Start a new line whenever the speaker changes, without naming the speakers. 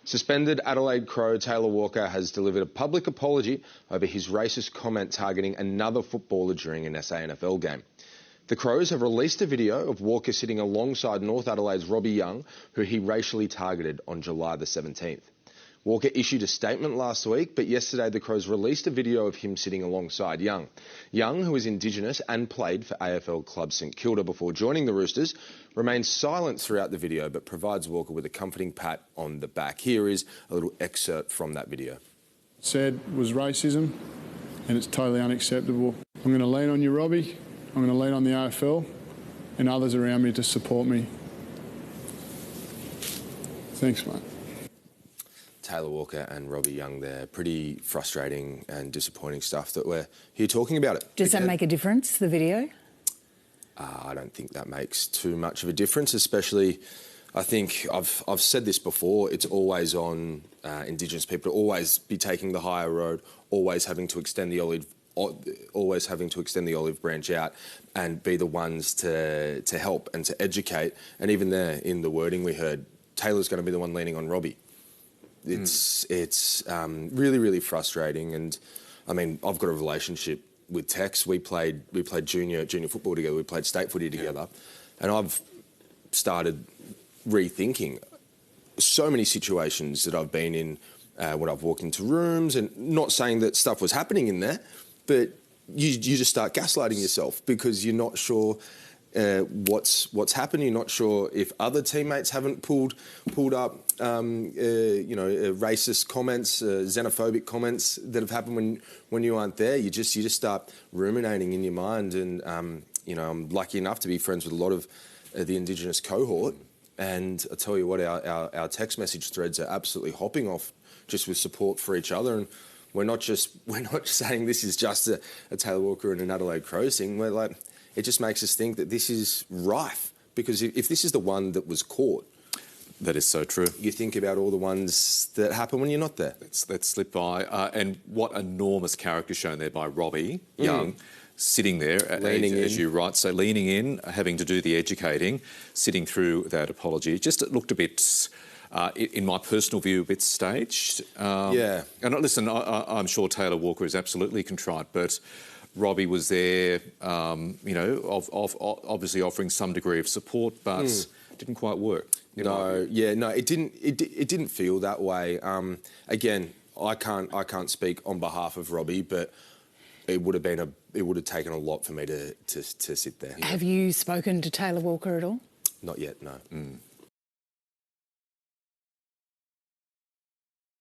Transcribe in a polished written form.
Suspended Adelaide Crow Taylor Walker has delivered a public apology over his racist comment targeting another footballer during an AFL game. The Crows have released a video of Walker sitting alongside North Adelaide's Robbie Young, who he racially targeted on July the 17th. Walker issued a statement last week, but yesterday the Crows released a video of him sitting alongside Young. Young, who is Indigenous and played for AFL club St Kilda before joining the Roosters, remains silent throughout the video but provides Walker with a comforting pat on the back. Here is a little excerpt from that video.
Said was racism, and it's totally unacceptable. I'm going to lean on you, Robbie. I'm going to lean on the AFL and others around me to support me. Thanks, mate.
Taylor Walker and Robbie Young there. Pretty frustrating and disappointing stuff that we're here talking about it.
Does that make a difference, the video?
I don't think that makes too much of a difference, especially, I think, I've said this before, it's always on Indigenous people to always be taking the higher road, always having to extend the olive branch out and be the ones to help and to educate. And even there, in the wording we heard, Taylor's going to be the one leaning on Robbie. It's really, really frustrating. And I mean, I've got a relationship with Tex. We played junior football together. We played state footy together, and I've started rethinking so many situations that I've been in when I've walked into rooms, and not saying that stuff was happening in there, but you just start gaslighting yourself because you're not sure what's happened. You're not sure if other teammates haven't pulled up, racist comments, xenophobic comments that have happened when you aren't there. You just start ruminating in your mind. And I'm lucky enough to be friends with a lot of the Indigenous cohort. And I tell you what, our text message threads are absolutely hopping off just with support for each other. And we're not saying this is just a Taylor Walker and an Adelaide Crows thing. We're like, it just makes us think that this is rife, because if this is the one that was caught,
that is so true.
You think about all the ones that happen when you're not there.
Let's slip by. And what enormous character shown there by Robbie Young, sitting there,
leaning in.
As you write, so leaning in, having to do the educating, sitting through that apology. It looked a bit, in my personal view, a bit staged.
Yeah.
And listen, I'm sure Taylor Walker is absolutely contrite, but Robbie was there, obviously offering some degree of support, but it didn't quite work.
It didn't. It didn't feel that way. Again, I can't speak on behalf of Robbie, but it would have taken a lot for me to sit there.
Have you spoken to Taylor Walker at all?
Not yet, no.